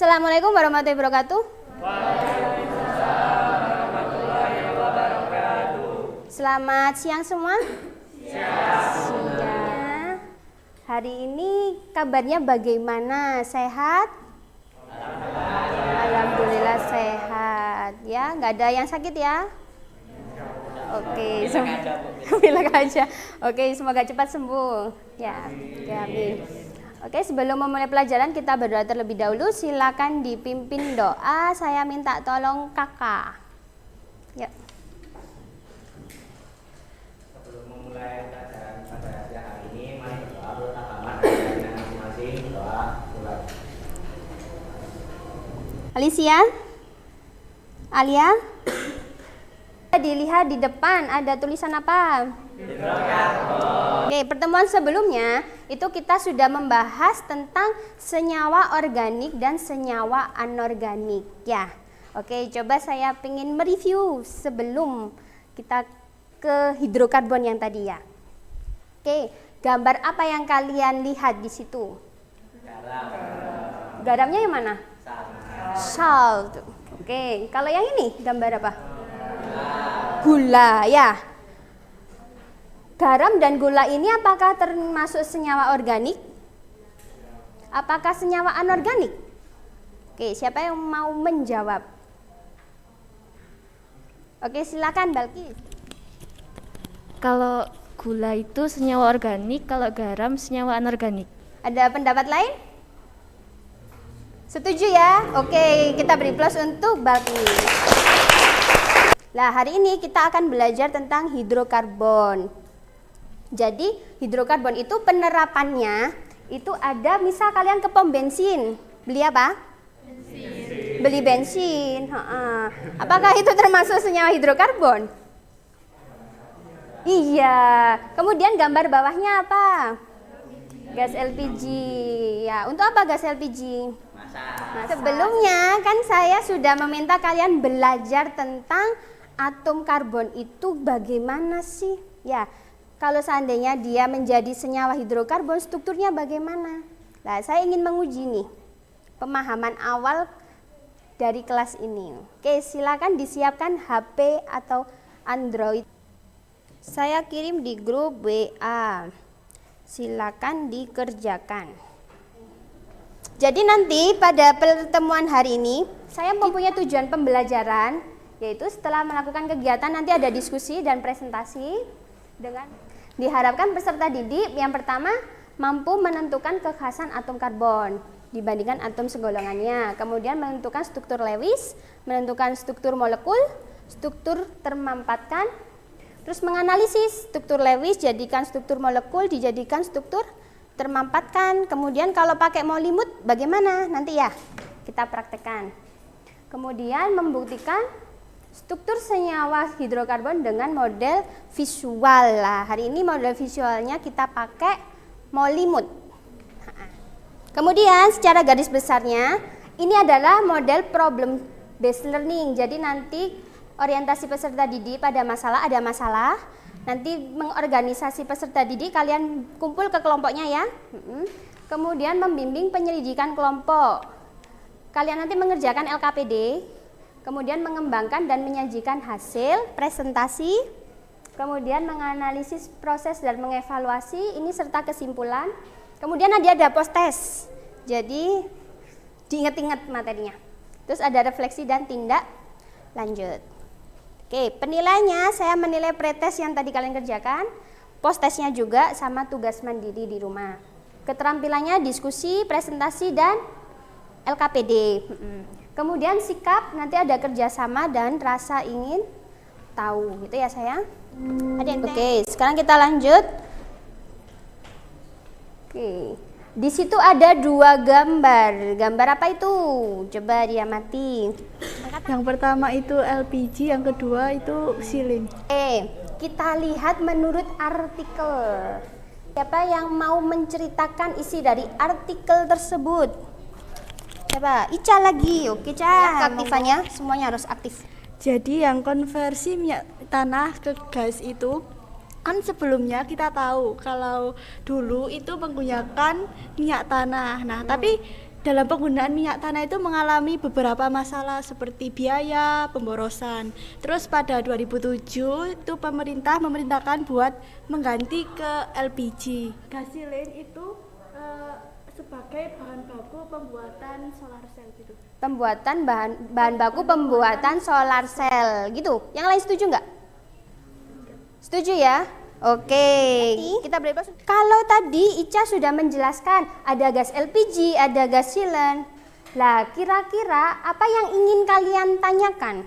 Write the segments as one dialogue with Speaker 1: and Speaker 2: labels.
Speaker 1: Assalamualaikum warahmatullahi wabarakatuh. Selamat siang semua. Siang. Hari ini kabarnya bagaimana? Sehat? Alhamdulillah sehat. Ya, nggak ada yang sakit ya? Oke, bilang aja. Oke, semoga cepat sembuh. Ya, oke, amin. Oke, sebelum memulai pelajaran kita berdoa terlebih dahulu. Silakan dipimpin doa. Saya minta tolong kakak. Ya.
Speaker 2: Sebelum memulai pelajaran pada siang hari ini, mari berdoa bersama dengan masing-masing. Doa mulai.
Speaker 1: Alicia? Alia? Dilihat di depan ada tulisan apa? Hidrokarbon. Oke, pertemuan sebelumnya itu kita sudah membahas tentang senyawa organik dan senyawa anorganik ya. Oke, coba saya ingin mereview sebelum kita ke hidrokarbon yang tadi ya. Oke, gambar apa yang kalian lihat di situ?
Speaker 2: Garam.
Speaker 1: Garamnya yang mana? Salt. Oke, kalau yang ini gambar apa? Gula ya. Garam dan gula ini apakah termasuk senyawa organik? Apakah senyawa anorganik? Oke, siapa yang mau menjawab? Oke, silakan Balkis.
Speaker 3: Kalau gula itu senyawa organik, kalau garam senyawa anorganik.
Speaker 1: Ada pendapat lain? Setuju ya? Oke, kita beri plus untuk Balkis. Nah, hari ini kita akan belajar tentang hidrokarbon. Jadi, hidrokarbon itu penerapannya itu ada, misal kalian ke pom bensin, beli apa? Bensin. Beli bensin. Apakah itu termasuk senyawa hidrokarbon? Iya. Kemudian gambar bawahnya apa? Gas LPG. Ya, untuk apa gas LPG? Nah, sebelumnya kan saya sudah meminta kalian belajar tentang atom karbon itu bagaimana sih? Ya, kalau seandainya dia menjadi senyawa hidrokarbon, strukturnya bagaimana? Nah, saya ingin menguji nih pemahaman awal dari kelas ini. Oke, silakan disiapkan HP atau Android. Saya kirim di grup WA. Silakan dikerjakan. Jadi nanti pada pertemuan hari ini, saya mempunyai tujuan pembelajaran, yaitu setelah melakukan kegiatan nanti ada diskusi dan presentasi dengan diharapkan peserta didik yang pertama mampu menentukan kekhasan atom karbon dibandingkan atom segolongannya, kemudian menentukan struktur Lewis, menentukan struktur molekul, struktur termampatkan, terus menganalisis struktur Lewis, jadikan struktur molekul, dijadikan struktur termampatkan. Kemudian kalau pakai molimut bagaimana? Nanti ya kita praktekkan. Kemudian membuktikan struktur senyawa hidrokarbon dengan model visual lah. Hari ini model visualnya kita pakai molimut. Kemudian secara garis besarnya ini adalah model problem based learning. Jadi nanti orientasi peserta didik pada masalah, ada masalah. Nanti mengorganisasi peserta didik, kalian kumpul ke kelompoknya ya. Kemudian membimbing penyelidikan kelompok. Kalian nanti mengerjakan LKPD. Kemudian mengembangkan dan menyajikan hasil presentasi, kemudian menganalisis proses dan mengevaluasi ini serta kesimpulan. Kemudian ada post test, jadi diingat-ingat materinya. Terus ada refleksi dan tindak lanjut. Oke, penilainya saya menilai pretest yang tadi kalian kerjakan, post testnya juga sama tugas mandiri di rumah. Keterampilannya diskusi, presentasi, dan LKPD. Kemudian sikap, nanti ada kerjasama dan rasa ingin tahu, gitu ya sayang. Oke, sekarang kita lanjut. Oke, di situ ada dua gambar. Gambar apa itu? Coba diamati.
Speaker 4: Yang pertama itu LPG, yang kedua itu silin.
Speaker 1: Oke, kita lihat menurut artikel. Siapa yang mau menceritakan isi dari artikel tersebut? Coba, Ica lagi. Oke, Ica, aktifannya semuanya harus aktif.
Speaker 4: Jadi yang konversi minyak tanah ke gas itu kan sebelumnya kita tahu kalau dulu itu menggunakan minyak tanah. Nah, tapi dalam penggunaan minyak tanah itu mengalami beberapa masalah seperti biaya, pemborosan. Terus pada 2007 itu pemerintah memerintahkan buat mengganti ke LPG. Gasilin itu sebagai bahan baku pembuatan solar cell gitu.
Speaker 1: Pembuatan bahan baku pembuatan solar cell gitu. Yang lain setuju nggak? Setuju ya? Oke, kita beri. Kalau tadi Ica sudah menjelaskan ada gas LPG, ada gas silen. Lah, kira-kira apa yang ingin kalian tanyakan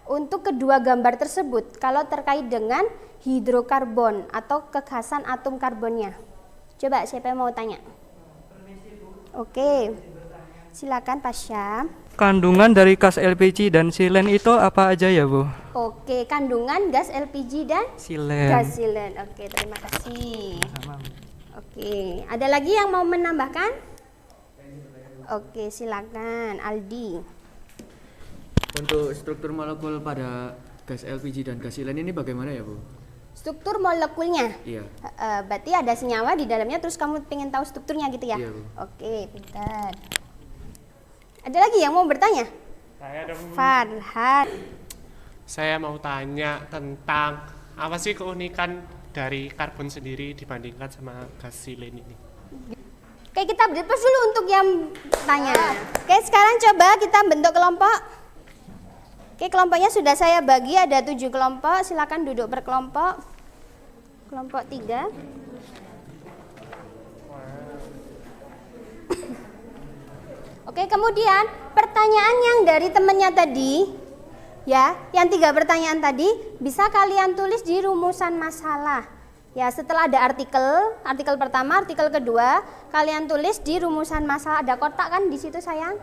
Speaker 1: untuk kedua gambar tersebut kalau terkait dengan hidrokarbon atau kekhasan atom karbonnya? Coba siapa yang mau tanya? Oke, silakan Pasha.
Speaker 5: Kandungan dari gas LPG dan silen itu apa aja ya, Bu?
Speaker 1: Oke, kandungan gas LPG dan
Speaker 5: Silen.
Speaker 1: gas silen. Oke, terima kasih. Oke, ada lagi yang mau menambahkan? Oke, silakan Aldi.
Speaker 6: Untuk struktur molekul pada gas LPG dan gas silen ini bagaimana ya, Bu?
Speaker 1: Struktur molekulnya.
Speaker 6: Iya.
Speaker 1: Berarti ada senyawa di dalamnya, terus kamu pengen tahu strukturnya gitu ya?
Speaker 6: Iya, Bu.
Speaker 1: Oke, pintar. Ada lagi yang mau bertanya?
Speaker 7: Saya ada
Speaker 1: Farhan.
Speaker 7: Saya mau tanya tentang apa sih keunikan dari karbon sendiri dibandingkan sama gas silen ini?
Speaker 1: Oke, kita beri pause dulu untuk yang tanya. Oke, sekarang coba kita bentuk kelompok. Oke, kelompoknya sudah saya bagi, ada 7 kelompok. Silakan duduk berkelompok. Kelompok 3. Oke, kemudian pertanyaan yang dari temennya tadi, ya, yang 3 pertanyaan tadi bisa kalian tulis di rumusan masalah. Ya, setelah ada artikel pertama, artikel kedua, kalian tulis di rumusan masalah. Ada kotak kan di situ sayang?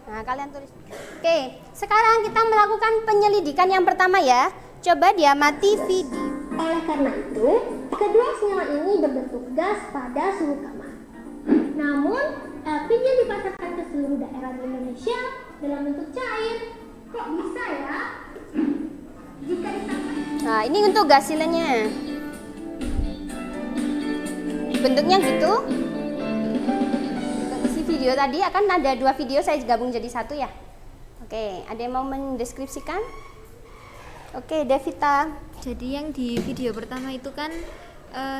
Speaker 1: Nah, kalian tulis. Oke, sekarang kita melakukan penyelidikan yang pertama ya. Coba diamati video.
Speaker 8: Oleh karena itu, kedua senyawa ini berbentuk gas pada suhu kamar. Namun, LPG yang dipasarkan ke seluruh daerah di Indonesia dalam bentuk cair. Kok bisa ya? Jika ditambah.
Speaker 1: Nah, ini untuk gas silennya. Bentuknya gitu. Isi video tadi akan ada 2 video, saya gabung jadi 1 ya. Oke, ada yang mau mendeskripsikan? Oke, Devita.
Speaker 3: Jadi yang di video pertama itu kan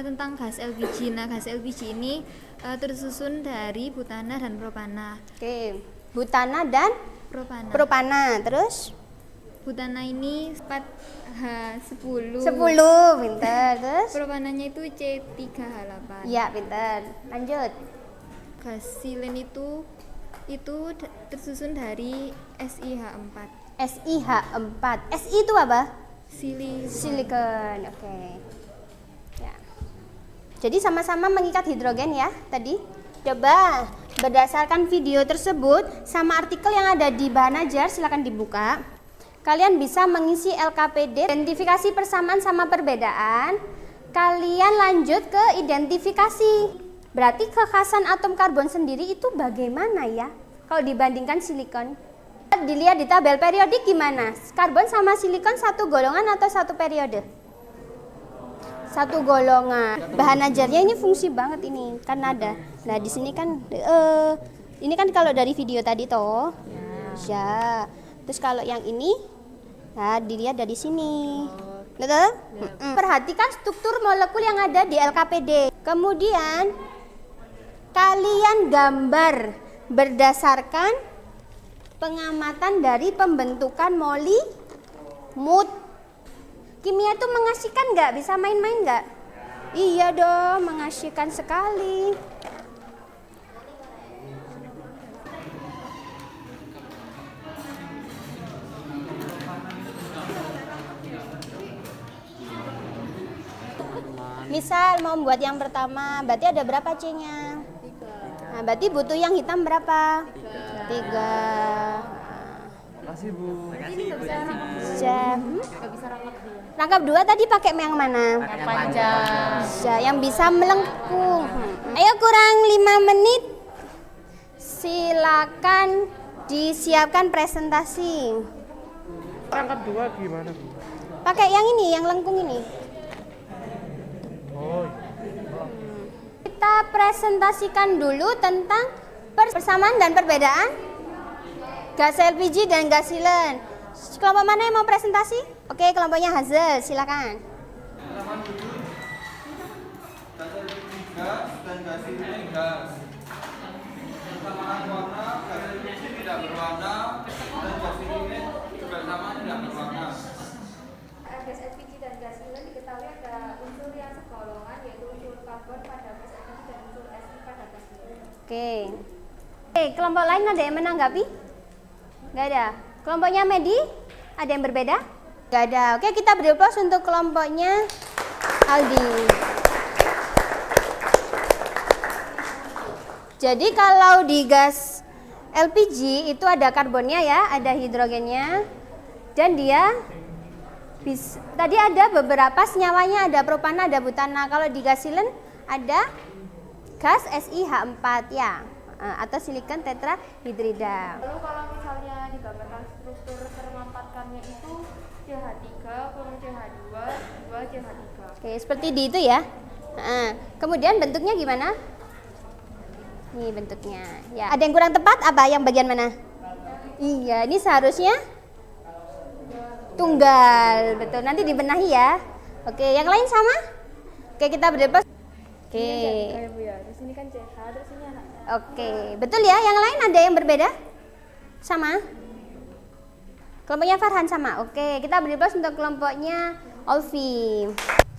Speaker 3: tentang gas LPG. Nah, gas LPG ini tersusun dari butana dan propana.
Speaker 1: Oke, butana dan propana. Terus
Speaker 3: Butana ini 4H10.
Speaker 1: 10, pintar. Terus
Speaker 3: Propananya itu C3H8.
Speaker 1: iya, pintar. Lanjut.
Speaker 3: Gas silen itu tersusun dari SiH4.
Speaker 1: SiH4. Si itu apa? Silikon. Oke. Ya. Jadi sama-sama mengikat hidrogen ya tadi. Coba berdasarkan video tersebut sama artikel yang ada di bahan ajar, silakan dibuka. Kalian bisa mengisi LKPD, identifikasi persamaan sama perbedaan. Kalian lanjut ke identifikasi. Berarti kekhasan atom karbon sendiri itu bagaimana ya? Kalau dibandingkan silikon. Dilihat di tabel periodik gimana? Karbon sama silikon satu golongan atau satu periode? Satu golongan. Bahan ajarnya ini fungsi banget ini, kan ada. Nah, di sini kan ini kan kalau dari video tadi toh. Ya. Terus kalau yang ini nah dilihat dari sini. Betul? Perhatikan struktur molekul yang ada di LKPD. Kemudian kalian gambar berdasarkan pengamatan dari pembentukan mood. Kimia itu mengasihkan nggak? Bisa main-main nggak? Iya dong, mengasihkan sekali. Misal mau buat yang pertama, berarti ada berapa C-nya? Nah, berarti butuh yang hitam berapa? 3.
Speaker 6: Makasih, Bu.
Speaker 1: Rangkap 2 tadi pakai yang mana?
Speaker 9: Yang panjang.
Speaker 1: Yang bisa melengkung. Ayo kurang 5 menit. Silakan disiapkan presentasi.
Speaker 7: Rangkap 2 gimana, Bu?
Speaker 1: Pakai yang ini, yang lengkung ini.
Speaker 7: Oh.
Speaker 1: Kita presentasikan dulu tentang Persamaan dan perbedaan gas LPG dan gas silen. Kelompok mana yang mau presentasi? Oke, kelompoknya Hazel, silakan.
Speaker 9: Gas LPG gas dan gas silen gas. Persamaan warna, gas LPG tidak berwarna dan gas silen juga sama tidak berwarna.
Speaker 1: Gas LPG dan gas silen diketahui ada unsur yang segolongan, yaitu unsur karbon pada gas LPG dan unsur Si pada gas silen. Oke, kelompok lain ada yang menanggapi? Nggak ada. Kelompoknya Medi, ada yang berbeda? Nggak ada. Oke, kita beri aplaus untuk kelompoknya Aldi. Jadi kalau di gas LPG itu ada karbonnya ya, ada hidrogennya, dan dia tadi ada beberapa senyawanya, ada propana, ada butana. Kalau di gas silen ada gas SiH4 ya, atau silikon tetrahidrida.
Speaker 10: Lalu kalau misalnya digambarkan struktur termampatkannya itu CH3, kurung CH2, 2 CH3.
Speaker 1: Oke, seperti di itu ya. Kemudian bentuknya gimana? Nih bentuknya. Ya, ada yang kurang tepat apa? Yang bagian mana? Iya, ini seharusnya tunggal, betul. Nanti dibenahi ya. Oke, yang lain sama? Oke, kita berdebat. Oke.
Speaker 10: Terus ini kan CH, terus ini anak.
Speaker 1: Oke, betul ya. Yang lain ada yang berbeda? Sama? Kelompoknya Farhan sama. Oke, kita beri plus untuk kelompoknya Olvi.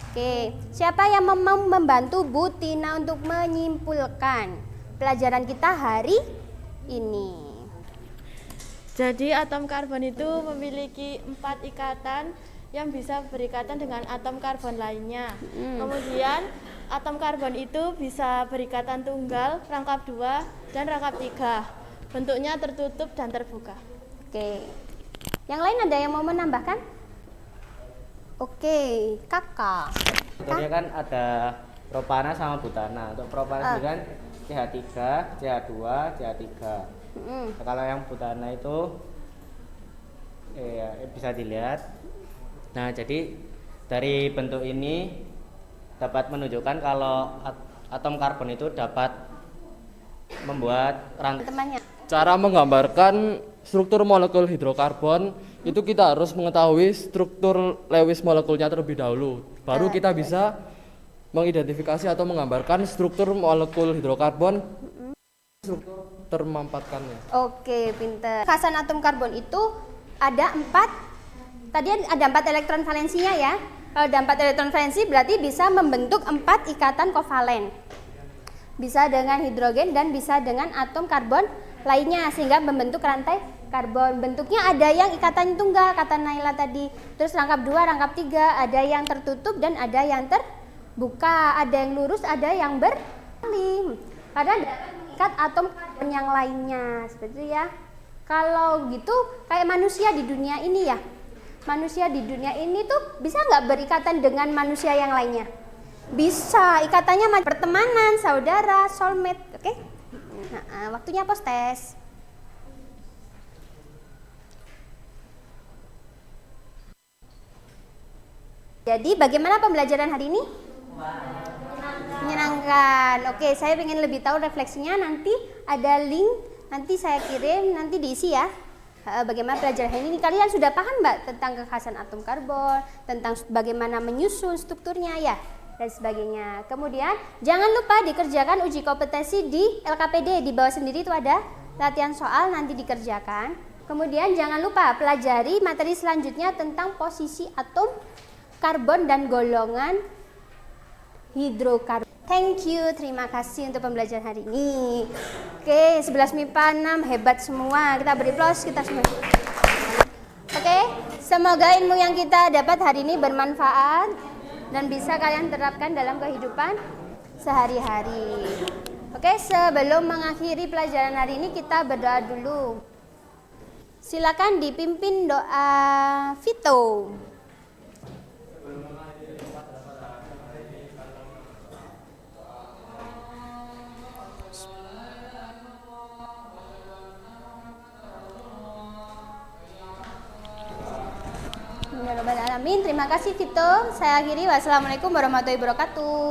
Speaker 1: Oke, siapa yang mau membantu Bu Tina untuk menyimpulkan pelajaran kita hari ini?
Speaker 4: Jadi atom karbon itu memiliki 4 ikatan yang bisa berikatan dengan atom karbon lainnya. Kemudian atom karbon itu bisa berikatan tunggal, rangkap 2, dan rangkap 3. Bentuknya tertutup dan terbuka.
Speaker 1: Oke. Yang lain ada yang mau menambahkan? Oke, kakak.
Speaker 2: Tadi kan ada propana sama butana. Untuk propana sendiri kan CH3, CH2, CH3. Nah, kalau yang butana itu bisa dilihat. Nah, jadi dari bentuk ini dapat menunjukkan kalau atom karbon itu dapat membuat rantai.
Speaker 1: Temannya.
Speaker 6: Cara menggambarkan struktur molekul hidrokarbon itu kita harus mengetahui struktur Lewis molekulnya terlebih dahulu. Baru kita bisa mengidentifikasi atau menggambarkan struktur molekul hidrokarbon, struktur termampatkannya.
Speaker 1: Oke, pinter. Khasan atom karbon itu ada 4. Tadi ada 4 elektron valensinya ya. Kalau ada 4 elektron valensi berarti bisa membentuk 4 ikatan kovalen. Bisa dengan hidrogen dan bisa dengan atom karbon lainnya sehingga membentuk rantai karbon. Bentuknya ada yang ikatan tunggal, kata Naila tadi. Terus rangkap 2, rangkap 3, ada yang tertutup dan ada yang terbuka, ada yang lurus, ada yang berpaling. Karena dapat mengikat atom karbon yang lainnya, seperti itu ya. Kalau gitu kayak manusia di dunia ini ya. Manusia di dunia ini tuh bisa nggak berikatan dengan manusia yang lainnya? Bisa, ikatannya pertemanan, saudara, soulmate, oke? Nah, waktunya post tes. Jadi bagaimana pembelajaran hari ini? Menyenangkan. Oke, saya ingin lebih tahu refleksinya. Nanti ada link, nanti saya kirim, nanti diisi ya. Bagaimana pelajaran hari ini? Kalian sudah paham Mbak tentang kekhasan atom karbon, tentang bagaimana menyusun strukturnya ya, dan sebagainya. Kemudian jangan lupa dikerjakan uji kompetensi di LKPD. Di bawah sendiri itu ada latihan soal, nanti dikerjakan. Kemudian jangan lupa pelajari materi selanjutnya tentang posisi atom karbon dan golongan hidrokarbon. Thank you, terima kasih untuk pembelajaran hari ini. Oke, 11 MIPA 6 hebat semua. Kita beri aplaus kita semua. Oke, semoga ilmu yang kita dapat hari ini bermanfaat dan bisa kalian terapkan dalam kehidupan sehari-hari. Oke, sebelum mengakhiri pelajaran hari ini kita berdoa dulu. Silakan dipimpin doa Vito. Terima kasih Vito. Saya akhiri. Wassalamualaikum warahmatullahi wabarakatuh.